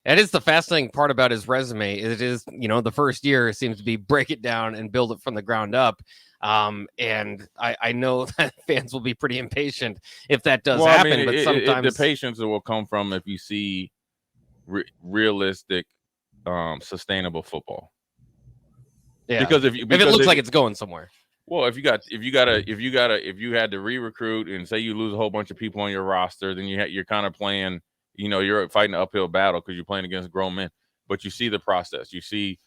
That is the fascinating part about his resume. It is, the first year seems to be break it down and build it from the ground up. And I know that fans will be pretty impatient if that does happen. But sometimes the patience will come from if you see realistic, sustainable football. Yeah, because if it looks like it's going somewhere. Well, if you had to re-recruit and say you lose a whole bunch of people on your roster, then you're kind of playing. You're fighting an uphill battle because you're playing against grown men. But you see the process. You see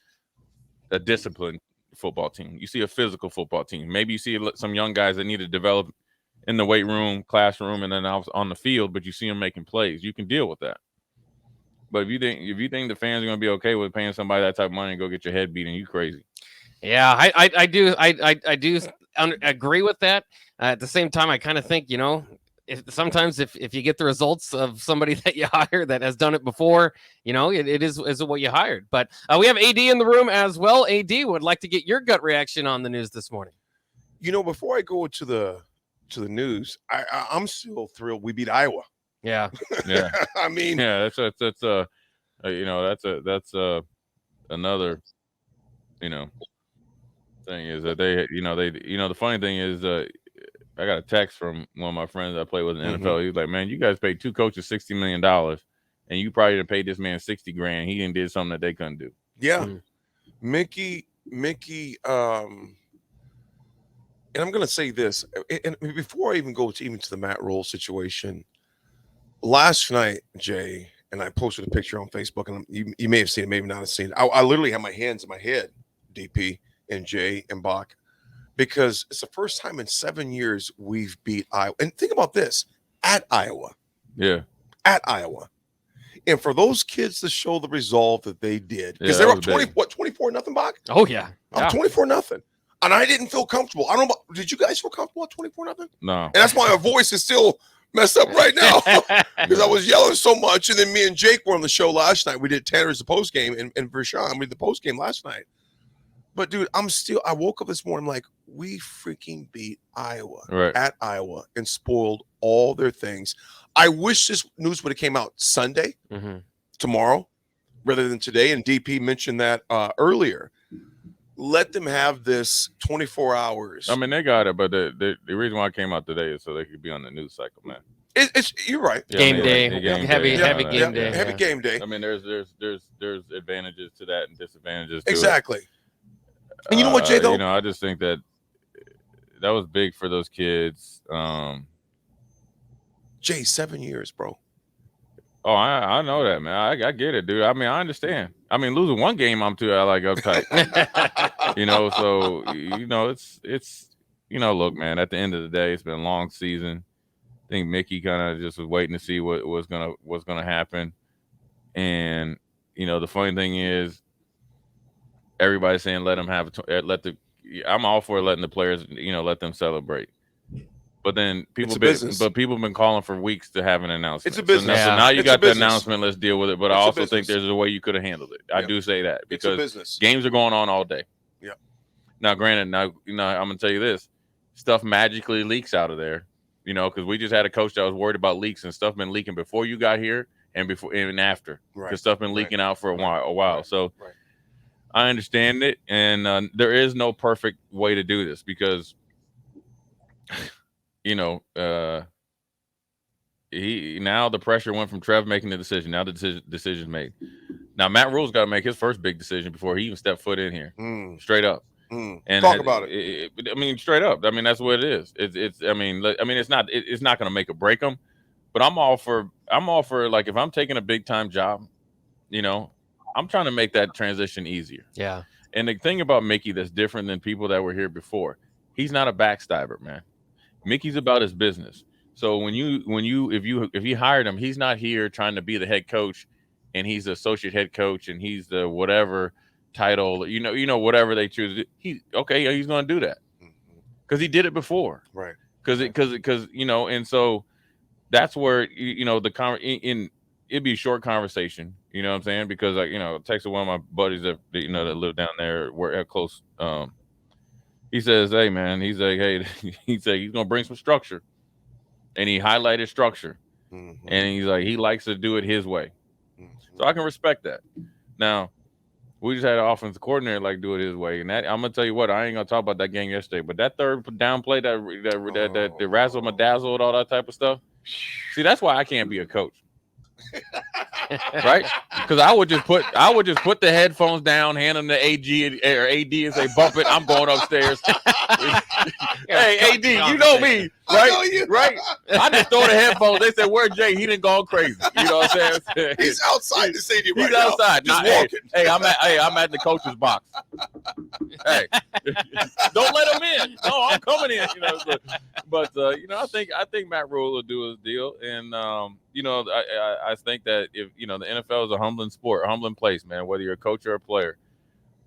a disciplined football team. You see a physical football team. Maybe you see some young guys that need to develop in the weight room, classroom, and then on the field. But you see them making plays. You can deal with that. But if you think the fans are going to be okay with paying somebody that type of money and go get your head beaten, you crazy. Yeah, I do agree with that. At the same time, I kind of think, sometimes if you get the results of somebody that you hire that has done it before, it is what you hired. But we have AD in the room as well. AD, would like to get your gut reaction on the news this morning. Before I go to the news, I'm still thrilled we beat Iowa. Yeah. Yeah. I mean, yeah, that's another, thing is that the funny thing is, I got a text from one of my friends I play with in the NFL. He was like, man, you guys paid two coaches $60 million and you probably didn't pay this man $60,000. He didn't did something that they couldn't do. Yeah. Mickey, and I'm going to say this, and before I even go to the Matt Rhule situation, last night, Jay, and I posted a picture on Facebook, and you may have seen it, maybe not have seen it. I literally have my hands in my head, DP and Jay and Bach, because it's the first time in 7 years we've beat Iowa. And think about this, at Iowa. Yeah. At Iowa. And for those kids to show the resolve that they did, because they were up 24-0, Bach? Oh, yeah. Up 24-0. And I didn't feel comfortable. I don't know. Did you guys feel comfortable at 24-0? No. And that's why my voice is still messed up right now because I was yelling so much. And then me and Jake were on the show last night. We did Tanner's the post game, and Vershawn, we did the post game last night. But dude, I woke up this morning like, we freaking beat Iowa at Iowa and spoiled all their things. I wish this news would have came out Sunday, tomorrow, rather than today. And DP mentioned that earlier. Let them have this 24 hours. I mean, they got it, but the reason why it came out today is so they could be on the news cycle, man. You're right. Game day, heavy game day. Heavy game day. I mean, there's advantages to that and disadvantages to exactly. It. And you know what, Jay, though? I just think that was big for those kids. Jay, 7 years, bro. Oh, I know that, man. I get it, dude. I mean, I understand. I mean, losing one game, I'm uptight. So it's look, man. At the end of the day, it's been a long season. I think Mickey kind of just was waiting to see what was gonna happen. And the funny thing is, everybody's saying let them have I'm all for letting the players, let them celebrate. But then people have been calling for weeks to have an announcement. It's a business. So now you got the announcement. Let's deal with it. But I also think there's a way you could have handled it. I do say that because games are going on all day. Yeah. Now, granted, I'm gonna tell you this: stuff magically leaks out of there. Because we just had a coach that was worried about leaks, and stuff been leaking before you got here and before and after. Because stuff been leaking out for a while. Right. So I understand it, and there is no perfect way to do this because. Now the pressure went from Trev making the decision. Now the decision's made. Now Matt Rhule's got to make his first big decision before he even stepped foot in here. Straight up. And talk about it. I mean, straight up. I mean, that's what it is. It's not going to make or break them, but I'm all for like if I'm taking a big time job, I'm trying to make that transition easier. Yeah. And the thing about Mickey that's different than people that were here before, he's not a backstabber, man. Mickey's about his business. So if you hired him, he's not here trying to be the head coach, and he's the associate head coach, and he's the whatever title, whatever they choose. He's going to do that because he did it before, right? Because and so that's where it'd be a short conversation. You know what I'm saying? Because I texted one of my buddies that live down there, we're close. He says, hey, man, he's like, hey, he's going to bring some structure. And he highlighted structure. And he's like, he likes to do it his way. So So I can respect that. Now, we just had an offensive coordinator like do it his way, and that I'm gonna tell you what, I ain't gonna talk about that game yesterday, but that third down play, that the razzle madazzle and all that type of stuff. See, that's why I can't be a coach, right? Because I would just put the headphones down, hand them to AG or AD, and say, "Bump it, I'm going upstairs." Hey, AD, you know me, right? know you. Right? I just throw the headphones. They said, "Where's Jay?" He didn't go crazy. You know what I'm saying? He's outside the stadium right He's outside. now. Nah, Just walking. hey, I'm at the coach's box. Hey, don't let him in. No, I'm coming in. You know, but you know, I think Matt Rhule will do his deal, and you know, I think that if you know, the NFL is a humbling sport, a humbling place, man. Whether you're a coach or a player,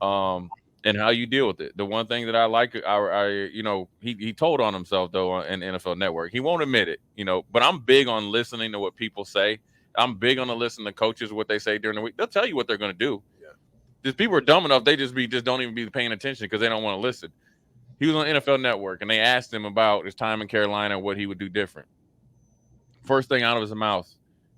and how you deal with it. The one thing that I like, you know, he told on himself though on NFL Network. He won't admit it, you know, but I'm big on listening to what people say. I'm big on listening to coaches, what they say during the week. They'll tell you what they're going to do. Yeah. Just people are dumb enough. They just don't even be paying attention because they don't want to listen. He was on NFL Network and they asked him about his time in Carolina and what he would do different. First thing out of his mouth,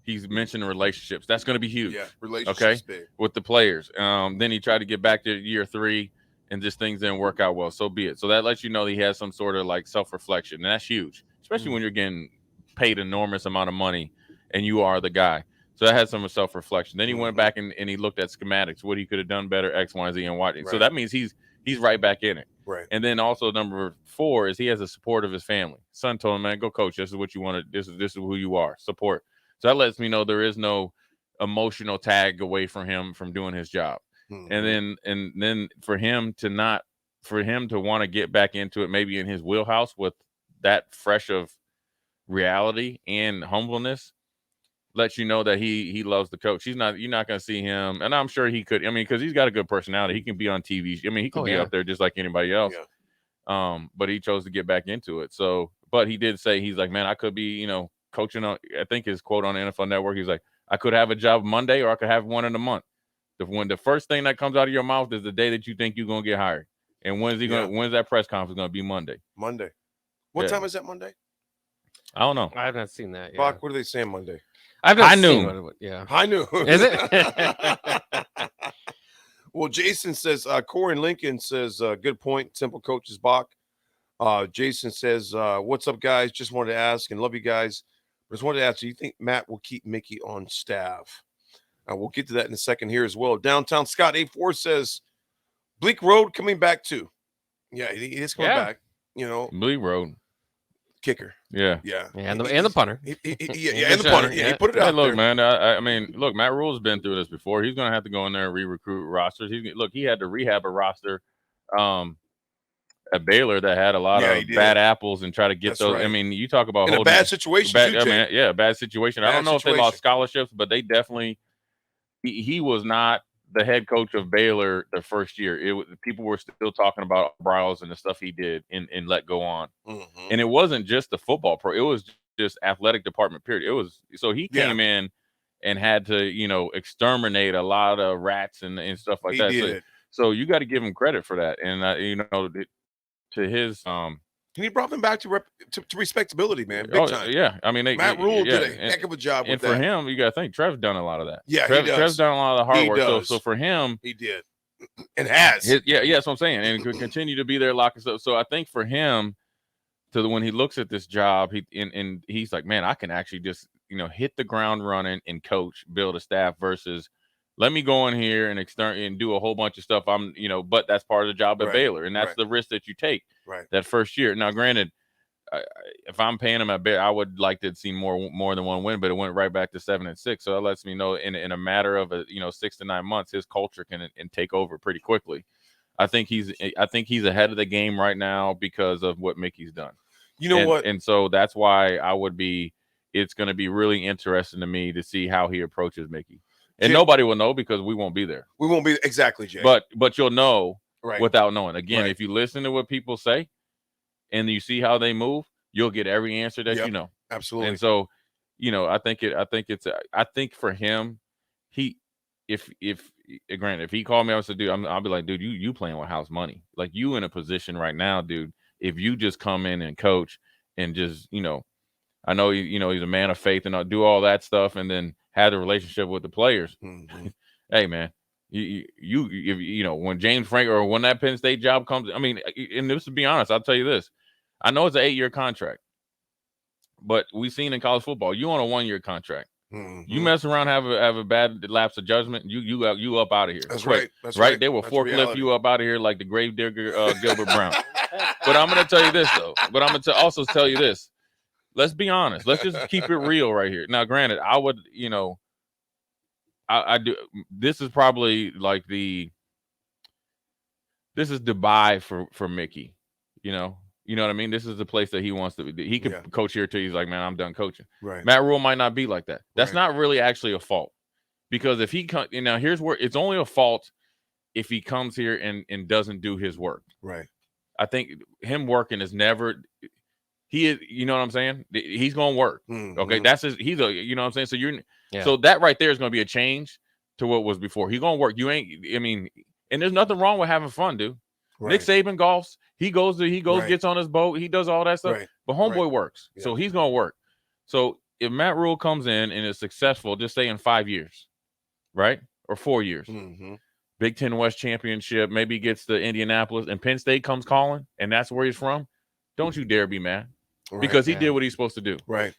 he's mentioned relationships. That's going to be huge. Yeah, relationships big. With the players. Then he tried to get back to year 3 and just things didn't work out well. So be it. So that lets you know he has some sort of like self-reflection. And that's huge, especially when you're getting paid enormous amount of money and you are the guy. So that has some self-reflection. Then he went back and he looked at schematics, what he could have done better, X, Y, and Z, and Y. Right. So that means he's right back in it. Right. And then also number 4 is he has the support of his family. Son told him, man, go coach. This is what you want to, this is who you are. Support. So that lets me know there is no emotional tag away from him from doing his job. And then for him to want to get back into it, maybe in his wheelhouse with that fresh of reality and humbleness, lets you know that he loves the coach. You're not going to see him, and I'm sure he could. I mean, because he's got a good personality. He can be on TV. I mean, he could be up there just like anybody else. Yeah. But he chose to get back into it. So, but he did say he's like, man, I could be, you know, coaching on. I think his quote on NFL Network. He's like, I could have a job Monday, or I could have one in a month. When the first thing that comes out of your mouth is the day that you think you're gonna get hired, and when's that press conference gonna be? Monday. What time is that Monday? I don't know. I have not seen that. Bach, what are they saying Monday? I've not seen what High noon. Is it? Well, Jason says Corey Lincoln says good point. Simple coaches Bach. Jason says what's up, guys? Just wanted to ask and love you guys. Just wanted to ask, do you think Matt will keep Mickey on staff? We'll get to that in a second here as well. Downtown Scott 84 says Bleak Road coming back too. Yeah, he is coming back. You know, Bleak Road kicker. Yeah. And the punter. And the punter. Yeah, he put it out look, there. man. I mean, look, Matt Rhule's been through this before. He's gonna have to go in there and re-recruit rosters. He had to rehab a roster at Baylor that had a lot of bad apples and try to get those. Right. I mean, you talk about in a bad situation. Bad situation. I don't know if they lost scholarships, but they definitely. He was not the head coach of Baylor the first year. People were still talking about Bryles and the stuff he did and let go on. And it wasn't just the football pro. It was just athletic department, period. It was so he came in and had to, you know, exterminate a lot of rats and stuff like that. So you got to give him credit for that. And, you know, to his and he brought them back to respectability, man. Big time. Yeah. I mean, Matt Rhule did a heck of a job with that. And for him, you got to think Trev's done a lot of that. Yeah, Trev's done a lot of the hard work. So for him, he did. And has. That's what I'm saying. And could continue to be there, lock us up. So I think for him, when he looks at this job, he's like, man, I can actually just, you know, hit the ground running and coach, build a staff versus let me go in here and do a whole bunch of stuff. But that's part of the job at Baylor, and that's the risk that you take that first year. Now, granted, if I'm paying him at Baylor, I would like to see more than one win, but it went right back to 7-6. So that lets me know in a matter of 6 to 9 months, his culture can take over pretty quickly. I think he's ahead of the game right now because of what Mickey's done. You know what? And so that's why it's going to be really interesting to me to see how he approaches Mickey. And nobody will know because we won't be there. We won't be exactly, Jay. But you'll know without knowing. Again, if you listen to what people say and you see how they move, you'll get every answer that you know. Absolutely. And so, I think for him, if he called me, I would say, dude, I'll be like, dude, you playing with house money. Like you in a position right now, dude. If you just come in and coach and just, I know he's a man of faith and I'll do all that stuff and then had a relationship with the players. Mm-hmm. Hey, man, you know, when James Frank or when that Penn State job comes, I mean, and this to be honest, I'll tell you this. I know it's an 8-year contract, but we've seen in college football, you on a 1-year contract. Mm-hmm. You mess around, have a bad lapse of judgment, you up out of here. That's quick, right. That's right. right. They will That's forklift reality. you up out of here like the grave digger Gilbert Brown. But I'm going to tell you this, though. But I'm going to also tell you this. Let's be honest. Let's just keep it real right here. Now, granted, I would, you know, I do. This is probably like this is Dubai for Mickey. You know what I mean? This is the place that he wants to be. He can coach here till he's like, man, I'm done coaching. Right. Matt Rhule might not be like that. That's Right. not really actually a fault, because if he here's where it's only a fault if he comes here and doesn't do his work. Right. I think him working is never. He is, you know what I'm saying? He's gonna work. Mm-hmm. Okay, that's he's a, you know what I'm saying? So Yeah. so that right there is gonna be a change to what was before. He's gonna work. You ain't, I mean, and there's nothing wrong with having fun, dude. Right. Nick Saban golfs. He goes, Right. gets on his boat. He does all that stuff. Right. But homeboy Right. works, Yeah. so he's gonna work. So if Matt Rhule comes in and is successful, just say in 5 years, right, or 4 years, Mm-hmm. Big Ten West championship, maybe gets to Indianapolis, and Penn State comes calling, and that's where he's from. Don't you dare be mad. Right. Because he Yeah. did what he's supposed to do. Right.